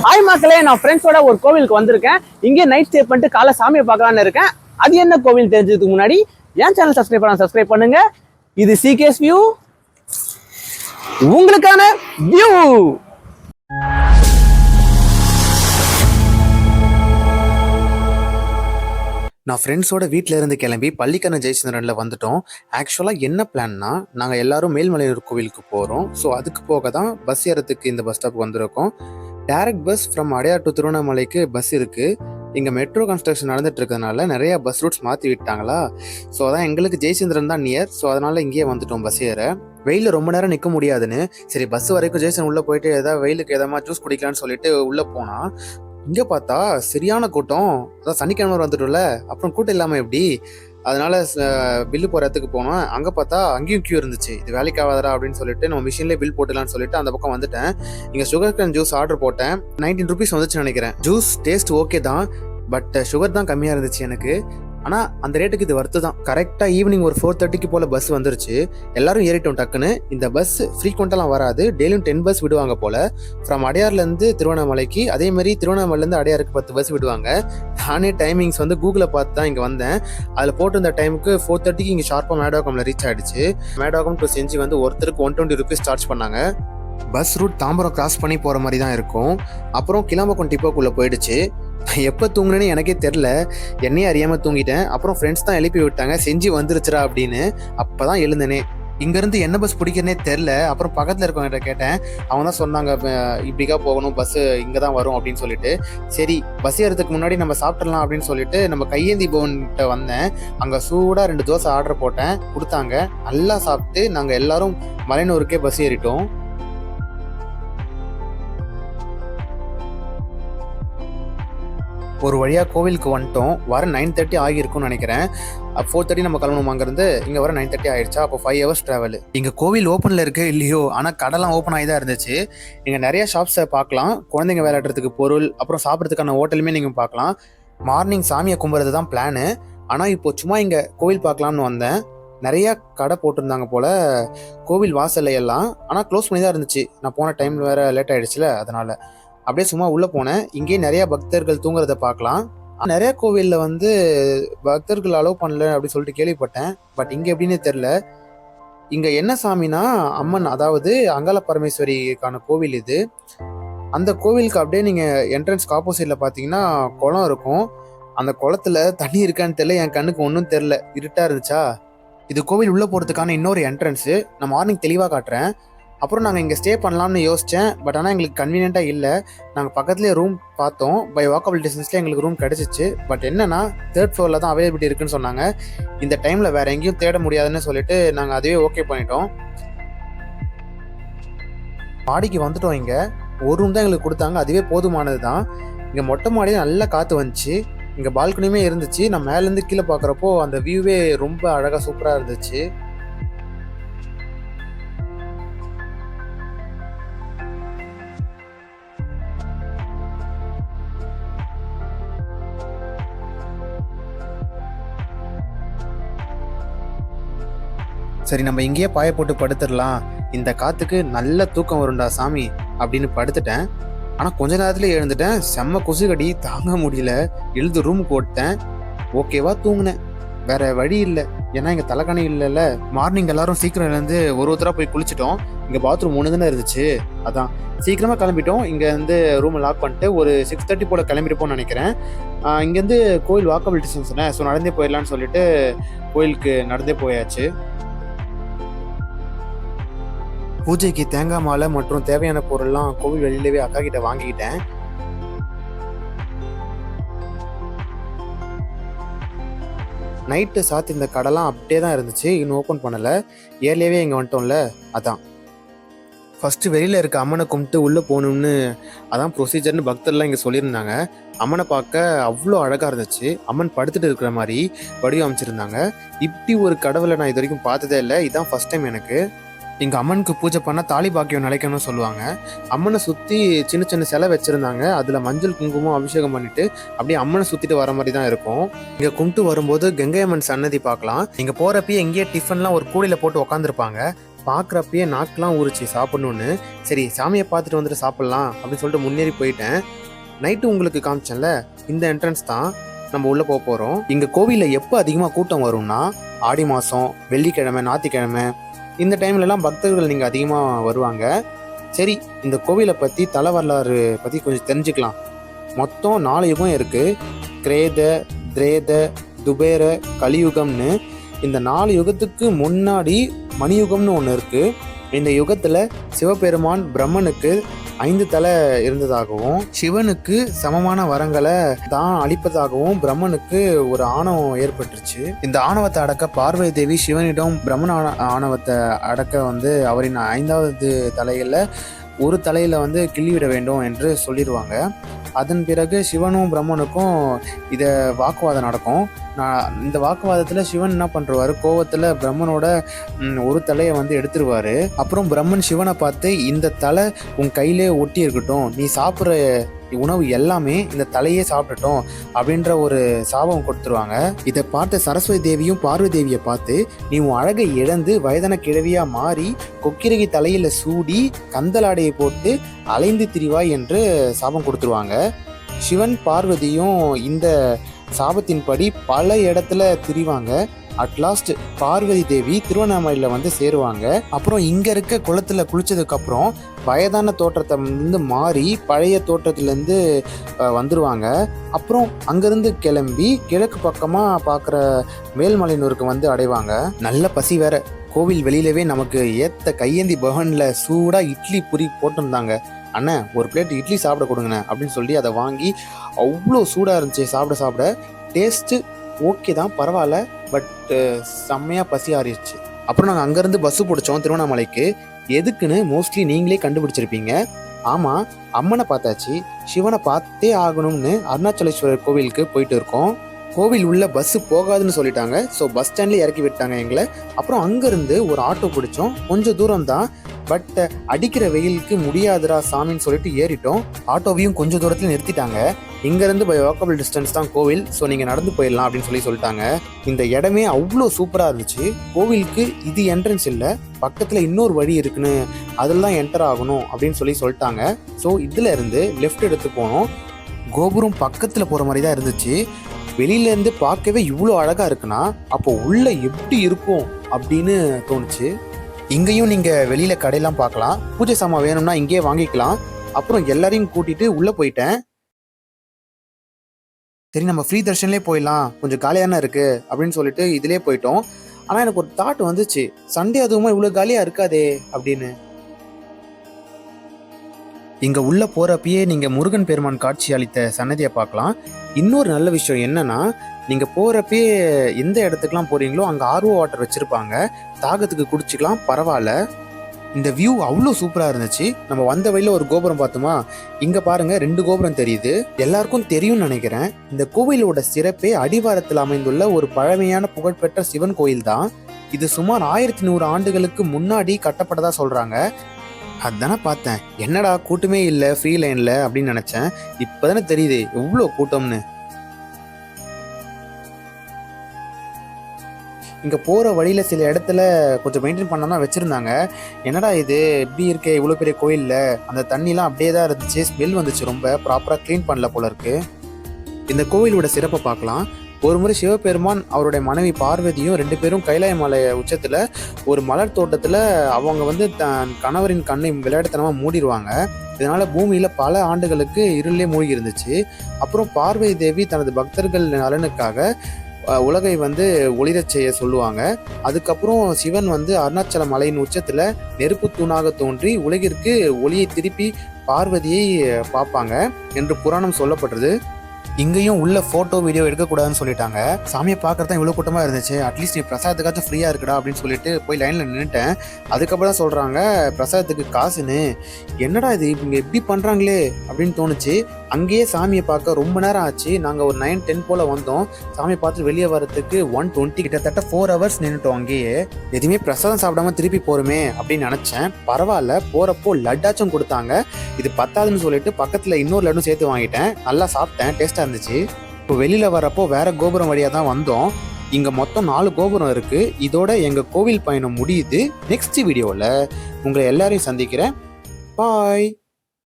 Hi மக்களே, நான் ஃப்ரெண்ட்ஸோட ஒரு கோவிலுக்கு வந்திருக்கேன். இங்கே நைட் ஸ்டே பண்ணிட்டு காலை சாமியை பார்க்கலான்னு இருக்கேன். அது என்ன கோவில் தெரிஞ்சதுக்கு முன்னாடி என் சேனல் சப்ஸ்கிரைப் பண்ணுங்க. இது சிகேஸ் வியூ, உங்களுக்கான வியூ. நான் ஃப்ரெண்ட்ஸோட வீட்டில் இருந்து கிளம்பி பள்ளிக்கரண ஜெயச்சந்திரனில் வந்துட்டோம். ஆக்சுவலாக என்ன பிளான்னா, நாங்கள் எல்லாரும் மேல்மலையூர் கோவிலுக்கு போகிறோம். ஸோ அதுக்கு போக தான் பஸ் ஏறத்துக்கு இந்த பஸ் ஸ்டாப் வந்திருக்கோம். Direct bus from Adyar to திருவண்ணாமலைக்கு பஸ் இருக்குது. இங்கே மெட்ரோ கன்ஸ்ட்ரக்ஷன் நடந்துட்டு இருக்கிறதுனால நிறையா பஸ் ரூட்ஸ் மாற்றி விட்டாங்களா. ஸோ அதான் எங்களுக்கு ஜெயச்சந்திரன் தான் நியர். ஸோ அதனால் இங்கேயே வந்துட்டோம் பஸ் ஏற. வெயிலில் ரொம்ப நேரம் நிற்க முடியாதுன்னு சரி பஸ் வரைக்கும் ஜெயச்சந்திரன் உள்ளே போயிட்டு ஏதாவது வெயிலுக்கு எதாவது ஜூஸ் குடிக்கலான்னு சொல்லிட்டு உள்ளே போனால், இங்கே பார்த்தா சரியான கூட்டம். அதான் சனிக்கிழமை வந்துட்டோம்ல, அப்புறம் கூட்டம் இல்லாமல் எப்படி? அதனால பில்லு போகிறதுக்கு போனோம். அங்கே பார்த்தா அங்கேயும் கியூ இருந்துச்சு. இது வேலைக்கு ஆகாதரா அப்படின்னு சொல்லிட்டு நம்ம மிஷின்லேயே பில் போட்டுலான்னு சொல்லிட்டு அந்த பக்கம் வந்துட்டேன். இங்கே சுகர் கேன் ஜூஸ் ஆர்டர் போட்டேன். 19 rupees வந்துச்சுன்னு நினைக்கிறேன். ஜூஸ் டேஸ்ட் ஓகே தான், பட் சுகர் தான் கம்மியாக இருந்துச்சு எனக்கு. ஆனால் அந்த ரேட்டுக்கு இது வர்த்து தான். கரெக்டாக ஈவினிங் ஒரு 4:30 போல் பஸ் வந்துருச்சு. எல்லாரும் ஏறிட்டோம் டக்குன்னு. இந்த பஸ் ஃப்ரீக்வெண்ட்டாலாம் வராது, டெய்லியும் 10 பஸ் விடுவாங்க போல். ஃப்ரம் அடையார்லேருந்து திருவண்ணாமலைக்கு, அதேமாதிரி திருவண்ணாமலைலேருந்து அடையாருக்கு 10 பஸ் விடுவாங்க. நானே டைமிங்ஸ் கூகுளில் பார்த்து தான் இங்கே வந்தேன். அதில் போட்டிருந்த டைமுக்கு 4:30 இங்கே ஷார்ப்பாக மேடவாக்கமில் ரீச் ஆகிடுச்சு. மேடவாக்கம் டு செஞ்சி ஒருத்தருக்கு 120 rupees சார்ஜ் பண்ணாங்க. பஸ் ரூட் தாம்பரம் கிராஸ் பண்ணி போகிற மாதிரி தான் இருக்கும். அப்புறம் கிளாம்பக்கம் டிப்போக்குள்ளே போயிடுச்சு. எப்போ தூங்குனேன்னு எனக்கே தெரில, என்னையே அறியாமல் தூங்கிட்டேன். அப்புறம் ஃப்ரெண்ட்ஸ் தான் எழுப்பி விட்டாங்க, செஞ்சு வந்துருச்சுரா அப்படின்னு. அப்போ தான் எழுந்தனே. இங்கேருந்து என்ன பஸ் பிடிக்கிறனே தெரில. அப்புறம் பக்கத்தில் இருக்கவங்கிட்ட கேட்டேன். அவங்க தான் சொன்னாங்க, இப்படிக்கா போகணும், பஸ்ஸு இங்கே தான் வரும் அப்படின்னு சொல்லிட்டு. சரி பஸ் ஏறதுக்கு முன்னாடி நம்ம சாப்பிட்றலாம் அப்படின்னு சொல்லிட்டு நம்ம கையேந்தி பவன்கிட்ட வந்தேன். அங்கே சூடாக 2 தோசை ஆர்டர் போட்டேன், கொடுத்தாங்க. நல்லா சாப்பிட்டு நாங்கள் எல்லாரும் மலையனூருக்கே பஸ் ஏறிட்டோம். ஒரு வழியாக கோவிலுக்கு வந்துட்டோம். வர 9:30 ஆகியிருக்கும்னு நினைக்கிறேன். 4:30 நம்ம கிளம்பணும் அங்கேருந்து. இங்கே வர 9:30 ஆகிடுச்சா. அப்போ 5 hours ட்ராவல். இங்கே கோவில் ஓப்பனில் இருக்கு இல்லையோ, ஆனால் கடைலாம் ஓப்பன் ஆகி தான் இருந்துச்சு. இங்கே நிறைய ஷாப்ஸை பார்க்கலாம். குழந்தைங்க விளையாடுறதுக்கு பொருள், அப்புறம் சாப்பிட்றதுக்கான ஹோட்டலுமே நீங்கள் பார்க்கலாம். மார்னிங் சாமியை கும்பிட்றது தான் பிளானு. ஆனால் இப்போ சும்மா இங்கே கோவில் பார்க்கலாம்னு வந்தேன். நிறையா கடை போட்டிருந்தாங்க போல் கோவில் வாசல்ல எல்லாம். ஆனால் க்ளோஸ் பண்ணி தான் இருந்துச்சு. நான் போன டைமில் வேறு லேட் ஆகிடுச்சுல, அதனால் அப்படியே சும்மா உள்ளே போனேன். இங்கேயே நிறையா பக்தர்கள் தூங்குறத பார்க்கலாம். நிறைய கோவிலில் பக்தர்கள் அலோவ் பண்ணல அப்படின்னு சொல்லிட்டு கேள்விப்பட்டேன். பட் இங்கே எப்படின்னு தெரில. இங்கே என்ன சாமினா அம்மன், அதாவது அங்காள பரமேஸ்வரிக்கான கோவில் இது. அந்த கோவிலுக்கு அப்படியே நீங்கள் என்ட்ரன்ஸ்க்கு ஆப்போசிட்டில் பார்த்தீங்கன்னா குளம் இருக்கும். அந்த குளத்துல தண்ணி இருக்கான்னு தெரியல, என் கண்ணுக்கு ஒன்றும் தெரில, இருட்டாக இருந்துச்சா. இது கோவில் உள்ளே போகிறதுக்கான இன்னொரு என்ட்ரன்ஸு. நான் மார்னிங் தெளிவாக காட்டுறேன். அப்புறம் நாங்கள் இங்கே ஸ்டே பண்ணலாம்னு யோசித்தேன். பட் ஆனால் எங்களுக்கு கன்வீனியண்ட்டாக இல்லை. நாங்கள் பக்கத்துலேயே ரூம் பார்த்தோம். பை வாக்கபிள் டிஸ்டன்ஸ்லேயே எங்களுக்கு ரூம் கிடச்சிச்சு. பட் என்னென்னா 3rd floor தான் அவைலபிலிட்டி இருக்குன்னு சொன்னாங்க. இந்த டைமில் வேறு எங்கேயும் தேட முடியாதுன்னு சொல்லிட்டு நாங்கள் அதுவே ஓகே பண்ணிட்டோம். மாடிக்கு வந்துட்டோம். இங்கே ஒரு ரூம் தான் எங்களுக்கு கொடுத்தாங்க, அதுவே போதுமானது தான். இங்கே மொட்டை மாடியில் நல்லா காற்று வந்துச்சு. இங்கே பால்கனியுமே இருந்துச்சு. நான் மேலேருந்து கீழே பார்க்குறப்போ அந்த வியூவே ரொம்ப அழகாக சூப்பராக இருந்துச்சு. சரி நம்ம இங்கேயே பாய போட்டு படுத்துடலாம், இந்த காற்றுக்கு நல்ல தூக்கம் வரும்டா சாமி அப்படின்னு படுத்துட்டேன். ஆனால் கொஞ்ச நேரத்தில் எழுந்துட்டேன். செம்ம கொசுகடி தாங்க முடியல. எழுந்து ரூமுக்கு ஓட்டேன். ஓகேவா தூங்கினேன், வேற வழி இல்லை. ஏன்னா இங்கே தலைக்கணி இல்லைல்ல. மார்னிங் எல்லாரும் சீக்கிரம் எழுந்து ஒருத்தராக போய் குளிச்சிட்டோம். இங்கே பாத்ரூம் 1 தானே இருந்துச்சு, அதான் சீக்கிரமாக கிளம்பிட்டோம். இங்கேருந்து ரூமை லாக் பண்ணிட்டு ஒரு 6:30 போல் கிளம்பிருப்போம்னு நினைக்கிறேன். இங்கேருந்து கோயில் வாக்கபிள் டிஸ்டன்ஸ் தானே, ஸோ நடந்தே போயிடலான்னு சொல்லிட்டு கோயிலுக்கு நடந்தே போயாச்சு. பூஜைக்கு தேங்காய் மாலை மற்றும் தேவையான பொருள்லாம் கோவில் வெளியிலவே அக்கா கிட்ட வாங்கிக்கிட்டேன். நைட்டு சாத்தி இந்த கடைலாம் அப்படியே தான் இருந்துச்சு, இன்னும் ஓப்பன் பண்ணலை. ஏர்லியாவே இங்கே வந்துட்டோம்ல, அதான். ஃபஸ்ட்டு வெளியில் இருக்க அம்மனை கும்பிட்டு உள்ளே போகணும்னு அதான் ப்ரொசீஜர்னு பக்தர்லாம் இங்கே சொல்லியிருந்தாங்க. அம்மனை பார்க்க அவ்வளோ அழகாக இருந்துச்சு. அம்மன் படுத்துட்டு இருக்கிற மாதிரி வடிவம் அமைச்சிருந்தாங்க. இப்படி ஒரு கடவுளை நான் இது வரைக்கும் பார்த்ததே இல்லை, இதுதான் ஃபஸ்ட் டைம் எனக்கு. இங்கே அம்மனுக்கு பூஜை பண்ணால் தாலி பாக்கியம் நிலைக்கணும்னு சொல்லுவாங்க. அம்மனை சுற்றி சின்ன சின்ன சிலை வச்சுருந்தாங்க. அதில் மஞ்சள் குங்குமம் அபிஷேகம் பண்ணிவிட்டு அப்படியே அம்மனை சுற்றிட்டு வர மாதிரி தான் இருக்கும். இங்கே கும்பிட்டு வரும்போது கங்கை அம்மன் சன்னதி பார்க்கலாம். இங்கே போகிறப்பயே எங்கேயே டிஃபன்லாம் ஒரு கூடையில் போட்டு உட்காந்துருப்பாங்க. பார்க்குறப்பயே நாக்கெலாம் ஊறிச்சு சாப்பிட்ணுன்னு. சரி சாமியை பார்த்துட்டு வந்துட்டு சாப்பிட்லாம் அப்படின்னு சொல்லிட்டு முன்னேறி போயிட்டேன். நைட்டு உங்களுக்கு காமிச்சேன்ல, இந்த என்ட்ரன்ஸ் தான் நம்ம உள்ளே போக போகிறோம். இங்கே கோவிலில் எப்போ அதிகமாக கூட்டம் வரும்னா ஆடி மாதம், வெள்ளிக்கிழமை, ஞாயிற்றுக்கிழமை இந்த டைம்லலாம் பக்தர்கள் நீங்கள் அதிகமாக வருவாங்க. சரி, இந்த கோவிலை பற்றி தல வரலாறு பற்றி கொஞ்சம் தெரிஞ்சுக்கலாம். மொத்தம் 4 யுகம் இருக்குது. கிரேத, திரேத, துபேர, கலியுகம்னு. இந்த 4 யுகத்துக்கு முன்னாடி மணியுகம்னு ஒன்று இருக்குது. இந்த யுகத்தில் சிவபெருமான் பிரம்மனுக்கு 5 தலை இருந்ததாகவும், சிவனுக்கு சமமான வரங்களை தான் அளிப்பதாகவும் பிரம்மனுக்கு ஒரு ஆணவம் ஏற்பட்டுருச்சு. இந்த ஆணவத்தை அடக்க பார்வதி தேவி சிவனிடம் பிரம்மன் ஆணவத்தை அடக்க அவரின் 5வது தலையில் ஒரு தலையில் கிள்ளிவிட வேண்டும் என்று சொல்லிடுவாங்க. அதன் பிறகு சிவனும் பிரம்மனுக்கும் இதை வாக்குவாதம் நடக்கும். இந்த வாக்குவாதத்தில் சிவன் என்ன பண்ணுறாரு, கோவத்தில் பிரம்மனோட ஒரு தலையை எடுத்துருவாரு. அப்புறம் பிரம்மன் சிவனை பார்த்து, இந்த தலை உன் கையிலே ஒட்டி இருக்கட்டும், நீ சாப்பிட்ற உணவு எல்லாமே இந்த தலையே சாப்பிட்டுட்டோம் அப்படின்ற ஒரு சாபம் கொடுத்துருவாங்க. இதை பார்த்த சரஸ்வதி தேவியும் பார்வதி தேவியை பார்த்து, நீ உன் அழகை இழந்து வயதான கிழவியா மாறி கொக்கிரகி தலையில சூடி கந்தலாடையை போட்டு அலைந்து திரிவாய் என்று சாபம் கொடுத்துருவாங்க. சிவன் பார்வதியும் இந்த சாபத்தின்படி பல இடத்துல திரிவாங்க. அட்லாஸ்ட் பார்வதி தேவி திருவண்ணாமலையில் சேருவாங்க. அப்புறம் இங்கே இருக்க குளத்தில் குளித்ததுக்கப்புறம் வயதான தோற்றத்தை மாறி பழைய தோற்றத்துலேருந்து வந்துடுவாங்க. அப்புறம் அங்கேருந்து கிளம்பி கிழக்கு பக்கமாக பார்க்குற மேல்மலையனூருக்கு அடைவாங்க. நல்ல பசி வேற. கோவில் வெளியிலவே நமக்கு ஏற்ற கையேந்தி பவனில் சூடாக இட்லி பூரி போட்டிருந்தாங்க. அண்ணா ஒரு பிளேட் இட்லி சாப்பிட கொடுங்கண்ணே அப்படின்னு சொல்லி அதை வாங்கி அவ்வளோ சூடாக இருந்துச்சு. சாப்பிட சாப்பிட டேஸ்ட்டு ஓகே தான், பரவாயில்ல, பட் செம்மையாக பசி ஆறிடுச்சு. அப்புறம் நாங்கள் அங்கேருந்து பஸ்ஸு பிடிச்சோம் திருவண்ணாமலைக்கு. எதுக்குன்னு மோஸ்ட்லி நீங்களே கண்டுபிடிச்சிருப்பீங்க. ஆமாம், அம்மனை பார்த்தாச்சு, சிவனை பார்த்தே ஆகணும்னு அருணாச்சலேஸ்வரர் கோவிலுக்கு போயிட்டு இருக்கோம். கோவில் உள்ள பஸ்ஸு போகாதுன்னு சொல்லிட்டாங்க. ஸோ பஸ் ஸ்டாண்ட்லேயே இறக்கி விட்டாங்க எங்களை. அப்புறம் அங்கேருந்து ஒரு ஆட்டோ பிடிச்சோம். கொஞ்சம் தூரம் தான், பட் அடிக்கிற வெயிலுக்கு முடியாதுரா சாமின்னு சொல்லிட்டு ஏறிட்டோம். ஆட்டோவையும் கொஞ்சம் தூரத்தில் நிறுத்திட்டாங்க. இங்கேருந்து பை வாக்கபிள் டிஸ்டன்ஸ் தான் கோவில், ஸோ நீங்கள் நடந்து போயிடலாம் அப்படின்னு சொல்லிட்டாங்க. இந்த இடமே அவ்வளோ சூப்பராக இருந்துச்சு. கோவிலுக்கு இது என்ட்ரன்ஸ் இல்லை, பக்கத்தில் இன்னொரு வழி இருக்குன்னு அதில் தான் என்டர் ஆகணும் அப்படின்னு சொல்லிட்டாங்க. ஸோ இதில் இருந்து லெஃப்ட் எடுத்து போனோம். கோபுரம் பக்கத்தில் போகிற மாதிரி தான் இருந்துச்சு. வெளியிலேருந்து பார்க்கவே இவ்வளோ அழகாக இருக்குன்னா அப்போ உள்ளே எப்படி இருக்கும் அப்படின்னு தோணுச்சு. இங்கேயும் நீங்கள் வெளியில் கடையெல்லாம் பார்க்கலாம். பூஜை சாமான் வேணும்னா இங்கேயே வாங்கிக்கலாம். அப்புறம் எல்லாரையும் கூட்டிகிட்டு உள்ளே போயிட்டேன். சரி நம்ம ஃப்ரீ தர்ஷன்லேயே போயிடலாம், கொஞ்சம் காலியாக இருக்குது அப்படின்னு சொல்லிட்டு இதிலே போயிட்டோம். ஆனால் எனக்கு ஒரு தாட் வந்துச்சு, சண்டே அதுவுமா இவ்வளோ காலியாக இருக்காதே அப்படின்னு. இங்கே உள்ளே போகிறப்பயே நீங்கள் முருகன் பெருமான் காட்சி அளித்த சன்னதியை பார்க்கலாம். இன்னொரு நல்ல விஷயம் என்னன்னா, நீங்கள் போகிறப்பயே எந்த இடத்துக்குலாம் போகிறீங்களோ அங்கே ஆர்ஓ வாட்டர் வச்சுருப்பாங்க, தாகத்துக்கு குடிச்சிக்கலாம், பரவாயில்ல. இந்த வியூ அவ்வளோ சூப்பராக இருந்துச்சு. நம்ம வந்த வழியில் ஒரு கோபுரம் பார்த்தோமா, இங்கே பாருங்கள் 2 கோபுரம் தெரியுது. எல்லாருக்கும் தெரியும்னு நினைக்கிறேன். இந்த கோவிலோட சிறப்பே அடிவாரத்தில் அமைந்துள்ள ஒரு பழமையான புகழ்பெற்ற சிவன் கோயில் தான். இது சுமார் 1100 ஆண்டுகளுக்கு முன்னாடி கட்டப்பட்டதாக சொல்கிறாங்க. அதுதானே பார்த்தேன், என்னடா கூட்டமே இல்லை ஃப்ரீ லைனில் அப்படின்னு நினச்சேன். இப்போ தானே தெரியுது எவ்வளோ கூட்டம்னு. இங்கே போகிற வழியில் சில இடத்துல கொஞ்சம் மெயின்டைன் பண்ணாமல் வச்சுருந்தாங்க. என்னடா இது எப்படி இருக்கே இவ்வளோ பெரிய கோயிலில், அந்த தண்ணிலாம் அப்படியே தான் இருந்துச்சு, ஸ்மெல் வந்துச்சு, ரொம்ப ப்ராப்பராக க்ளீன் பண்ணல போல இருக்குது. இந்த கோவிலோட சிறப்பை பார்க்கலாம். ஒரு முறை சிவபெருமான் அவருடைய மனைவி பார்வதியும் 2 பேரும் கைலாய மலை உச்சத்தில் ஒரு மலர் தோட்டத்தில் அவங்க தன் கணவரின் கண்ணை விளையாட்டுத்தனமாக மூடிடுவாங்க. இதனால் பூமியில் பல ஆண்டுகளுக்கு இருளே மூழ்கி இருந்துச்சு. அப்புறம் பார்வதி தேவி தனது பக்தர்கள் நலனுக்காக உலகை ஒளிரச் செய்ய சொல்லுவாங்க. அதுக்கப்புறம் சிவன் அருணாச்சல மலையின் உச்சத்தில் நெருப்பு தூணாக தோன்றி உலகிற்கு ஒளியை திருப்பி பார்வதியை பார்ப்பாங்க என்று புராணம் சொல்லப்பட்டது. இங்கேயும் உள்ள ஃபோட்டோ வீடியோ எடுக்கக்கூடாதுன்னு சொல்லிட்டாங்க. சாமியை பார்க்குறது இவ்வளோ கூட்டமாக இருந்துச்சு, அட்லீஸ்ட் நீ பிரசாதத்துக்காச்சும் ஃப்ரீயாக இருக்குடா அப்படின்னு சொல்லிட்டு போய் லைனில் நின்றுட்டேன். அதுக்கப்புறம் தான் சொல்கிறாங்க பிரசாதத்துக்கு காசுன்னு. என்னடா இது இவங்க எப்படி பண்ணுறாங்களே அப்படின்னு தோணுச்சு. அங்கேயே சாமியை பார்க்க ரொம்ப நேரம் ஆச்சு. நாங்கள் ஒரு 9-10 போல் வந்தோம். சாமியை பார்த்து வெளியே வரத்துக்கு 1:20, கிட்டத்தட்ட 4 hours நின்றுட்டோம் அங்கேயே. எதுவுமே பிரசாதம் சாப்பிடாம திருப்பி போகிறோமே அப்படின்னு நினச்சேன். பரவாயில்ல, போகிறப்போ லட்டாச்சும் கொடுத்தாங்க. இது பத்தாதுன்னு சொல்லிட்டு பக்கத்தில் இன்னொரு லட்டும் சேர்த்து வாங்கிட்டேன். நல்லா சாப்பிட்டேன், டேஸ்ட்டாக இருந்துச்சு. இப்போ வெளியில் வரப்போ வேறு கோபுரம் வழியாக தான் வந்தோம். இங்கே மொத்தம் 4 கோபுரம் இருக்குது. இதோட எங்கள் கோவில் பயணம் முடியுது. நெக்ஸ்ட் வீடியோவில் உங்களை எல்லாரையும் சந்திக்கிறேன். பாய்.